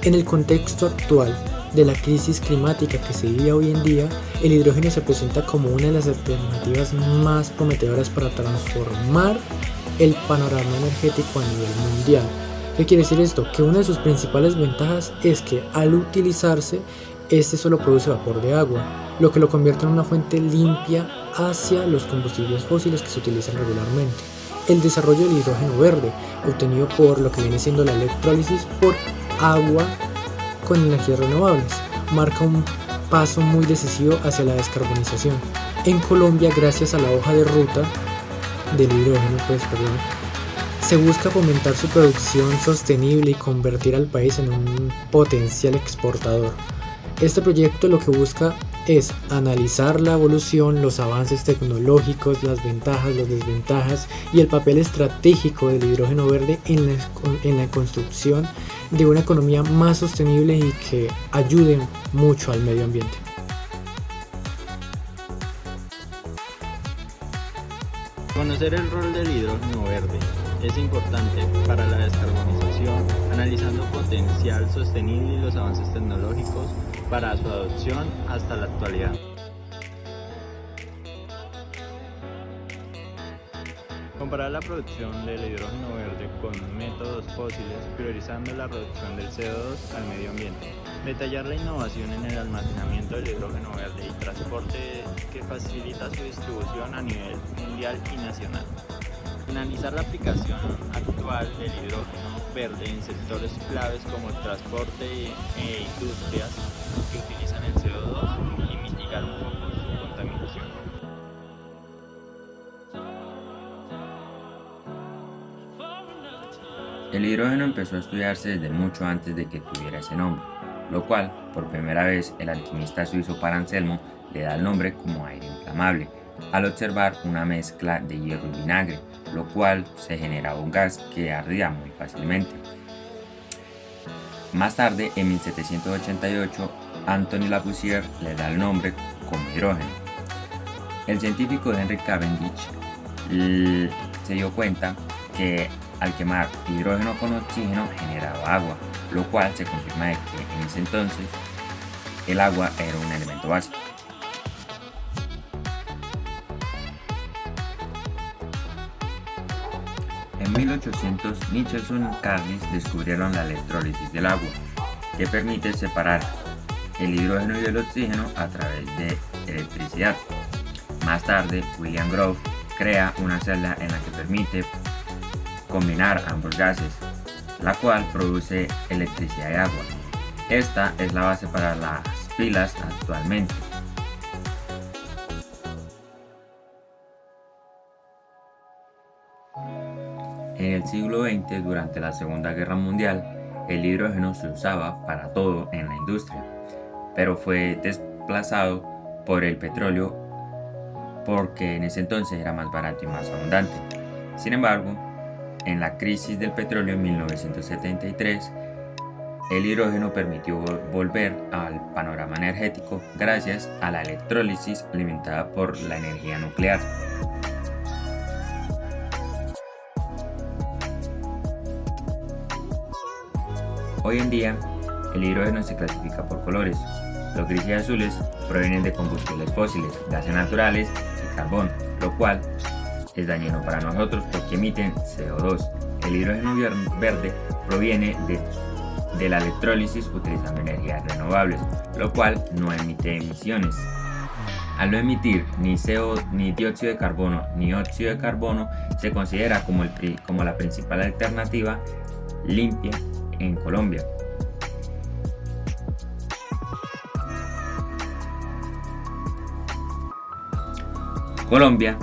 En el contexto actual de la crisis climática que se vive hoy en día, el hidrógeno se presenta como una de las alternativas más prometedoras para transformar el panorama energético a nivel mundial. ¿Qué quiere decir esto? Que una de sus principales ventajas es que al utilizarse, este solo produce vapor de agua, lo que lo convierte en una fuente limpia hacia los combustibles fósiles que se utilizan regularmente. El desarrollo del hidrógeno verde, obtenido por lo que viene siendo la electrólisis por agua con energías renovables, marca un paso muy decisivo hacia la descarbonización. En Colombia, gracias a la hoja de ruta del hidrógeno, se busca fomentar su producción sostenible y convertir al país en un potencial exportador. Este proyecto lo que busca es analizar la evolución, los avances tecnológicos, las ventajas, las desventajas y el papel estratégico del hidrógeno verde en la construcción de una economía más sostenible y que ayude mucho al medio ambiente. Conocer el rol del hidrógeno verde es importante para la descarbonización, analizando potencial sostenible y los avances tecnológicos para su adopción hasta la actualidad. Comparar la producción del hidrógeno verde con métodos fósiles, priorizando la reducción del CO2 al medio ambiente. Detallar la innovación en el almacenamiento del hidrógeno verde y transporte que facilita su distribución a nivel mundial y nacional. Analizar la aplicación actual del hidrógeno verde en sectores claves como el transporte e industrias que utilizan el CO2 y mitigar un poco su contaminación. El hidrógeno empezó a estudiarse desde mucho antes de que tuviera ese nombre, lo cual, por primera vez, el alquimista suizo Paracelso le da el nombre como aire inflamable, al observar una mezcla de hierro y vinagre, lo cual se generaba un gas que ardía muy fácilmente. Más tarde, en 1788, Anthony Lavoisier le da el nombre como hidrógeno. El científico Henry Cavendish se dio cuenta que al quemar hidrógeno con oxígeno generaba agua, lo cual se confirma de que en ese entonces el agua era un elemento básico. En 1800, Michelson y Carlis descubrieron la electrólisis del agua, que permite separar el hidrógeno y el oxígeno a través de electricidad. Más tarde, William Grove crea una celda en la que permite combinar ambos gases, la cual produce electricidad y agua. Esta es la base para las pilas actualmente. En el siglo XX, durante la Segunda Guerra Mundial, el hidrógeno se usaba para todo en la industria, pero fue desplazado por el petróleo porque en ese entonces era más barato y más abundante. Sin embargo, en la crisis del petróleo en 1973, el hidrógeno permitió volver al panorama energético gracias a la electrólisis alimentada por la energía nuclear. Hoy en día, el hidrógeno se clasifica por colores. Los grises y azules provienen de combustibles fósiles, gases naturales y carbón, lo cual es dañino para nosotros porque emiten CO2. El hidrógeno verde proviene de la electrólisis utilizando energías renovables, lo cual no emite emisiones. Al no emitir ni dióxido de carbono ni óxido de carbono, se considera como la principal alternativa limpia en Colombia. Colombia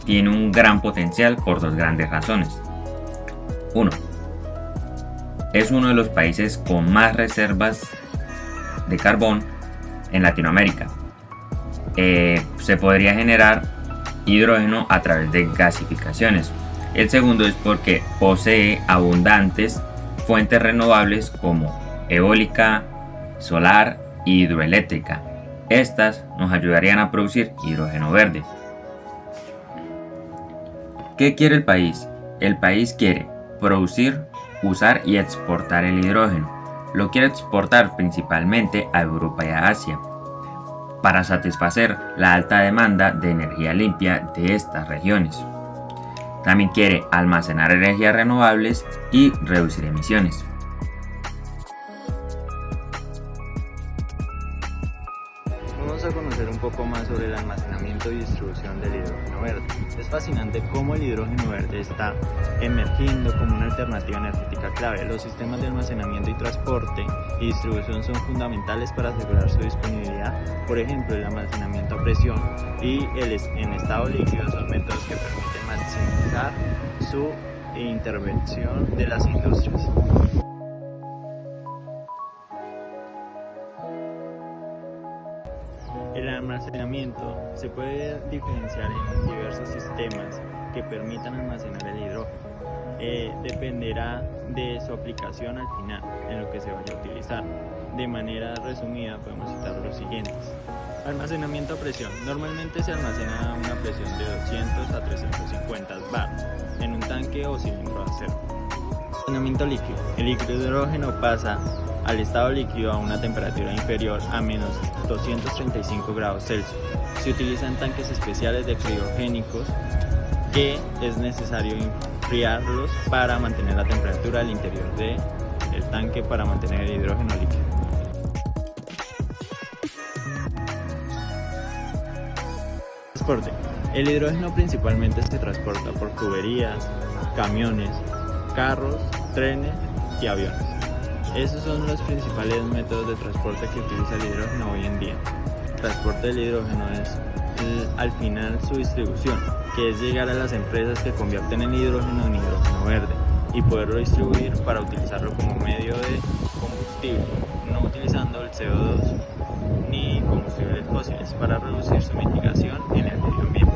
tiene un gran potencial por dos grandes razones. 1. Es uno de los países con más reservas de carbón en Latinoamérica. Se podría generar hidrógeno a través de gasificaciones. El segundo es porque posee abundantes fuentes renovables como eólica, solar y hidroeléctrica. Estas nos ayudarían a producir hidrógeno verde. ¿Qué quiere el país? El país quiere producir, usar y exportar el hidrógeno, lo quiere exportar principalmente a Europa y a Asia, para satisfacer la alta demanda de energía limpia de estas regiones. También quiere almacenar energías renovables y reducir emisiones. Vamos a conocer un poco más sobre el almacenamiento y distribución del hidrógeno verde. Es fascinante cómo el hidrógeno verde está emergiendo como una alternativa energética clave. Los sistemas de almacenamiento y transporte y distribución son fundamentales para asegurar su disponibilidad. Por ejemplo, el almacenamiento a presión y en estado líquido son métodos que permiten maximizar su intervención de las industrias. El almacenamiento se puede diferenciar en diversos sistemas que permitan almacenar el hidrógeno. Dependerá de su aplicación al final, en lo que se vaya a utilizar. De manera resumida podemos citar los siguientes. Almacenamiento a presión. Normalmente se almacena a una presión de 200 a 350 bar en un tanque o cilindro de acero. Almacenamiento líquido. El hidrógeno pasa al estado líquido a una temperatura inferior a menos 235 grados Celsius. Se utilizan tanques especiales de criogénicos que es necesario enfriarlos para mantener la temperatura al interior del tanque para mantener el hidrógeno líquido. Transporte. El hidrógeno principalmente se transporta por tuberías, camiones, carros, trenes y aviones. Esos son los principales métodos de transporte que utiliza el hidrógeno hoy en día. El transporte del hidrógeno es al final su distribución, que es llegar a las empresas que convierten el hidrógeno en hidrógeno verde y poderlo distribuir para utilizarlo como medio de combustible, no utilizando el CO2 ni combustibles fósiles para reducir su mitigación en el medio ambiente.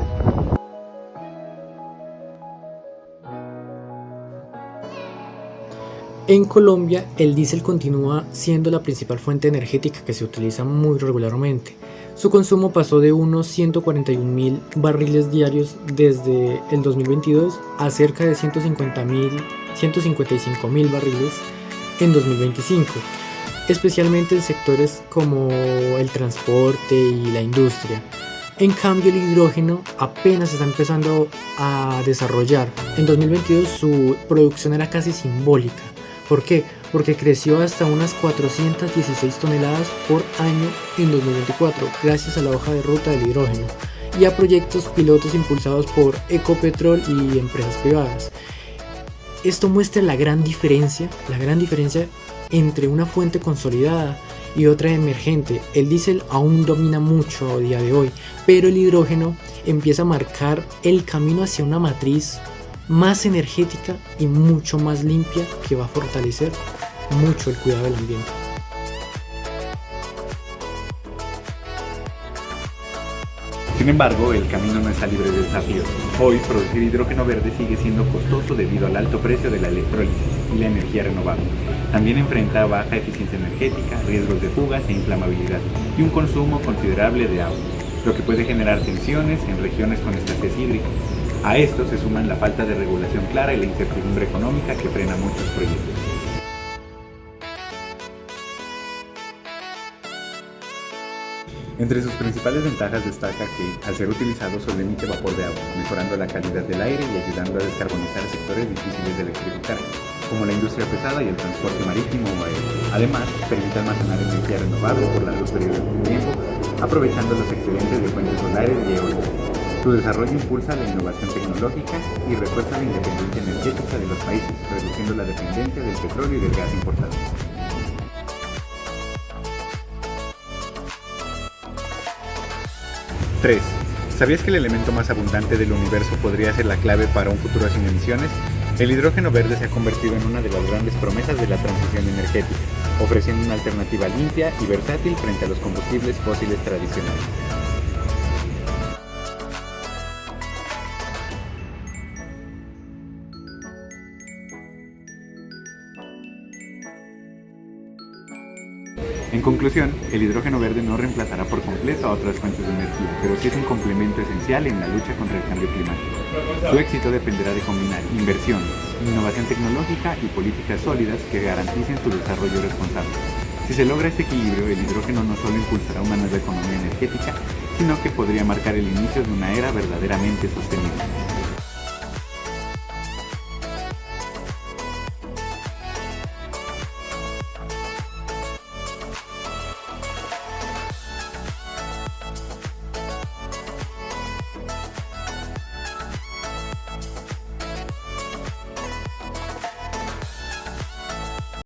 En Colombia, el diésel continúa siendo la principal fuente energética que se utiliza muy regularmente. Su consumo pasó de unos 141.000 barriles diarios desde el 2022 a cerca de 155.000 barriles en 2025, especialmente en sectores como el transporte y la industria. En cambio, el hidrógeno apenas está empezando a desarrollar. En 2022 su producción era casi simbólica. ¿Por qué? Porque creció hasta unas 416 toneladas por año en 2024 gracias a la hoja de ruta del hidrógeno y a proyectos pilotos impulsados por Ecopetrol y empresas privadas. Esto muestra la gran diferencia entre una fuente consolidada y otra emergente. El diésel aún domina mucho a día de hoy, pero el hidrógeno empieza a marcar el camino hacia una matriz más energética y mucho más limpia que va a fortalecer mucho el cuidado del ambiente. Sin embargo, el camino no está libre de desafíos. Hoy, producir hidrógeno verde sigue siendo costoso debido al alto precio de la electrólisis y la energía renovable. También enfrenta baja eficiencia energética, riesgos de fugas e inflamabilidad y un consumo considerable de agua, lo que puede generar tensiones en regiones con escasez hídrica. A esto se suman la falta de regulación clara y la incertidumbre económica que frena muchos proyectos. Entre sus principales ventajas destaca que, al ser utilizado, solo emite vapor de agua, mejorando la calidad del aire y ayudando a descarbonizar sectores difíciles de electrificar, como la industria pesada y el transporte marítimo o aéreo. Además, permite almacenar energía renovable por largos periodos de tiempo, aprovechando los excedentes de fuentes solares y eólicas. Su desarrollo impulsa la innovación tecnológica y refuerza la independencia energética de los países, reduciendo la dependencia del petróleo y del gas importado. 3. ¿Sabías que el elemento más abundante del universo podría ser la clave para un futuro sin emisiones? El hidrógeno verde se ha convertido en una de las grandes promesas de la transición energética, ofreciendo una alternativa limpia y versátil frente a los combustibles fósiles tradicionales. En conclusión, el hidrógeno verde no reemplazará por completo a otras fuentes de energía, pero sí es un complemento esencial en la lucha contra el cambio climático. Su éxito dependerá de combinar inversión, innovación tecnológica y políticas sólidas que garanticen su desarrollo responsable. Si se logra este equilibrio, el hidrógeno no solo impulsará una nueva economía energética, sino que podría marcar el inicio de una era verdaderamente sostenible.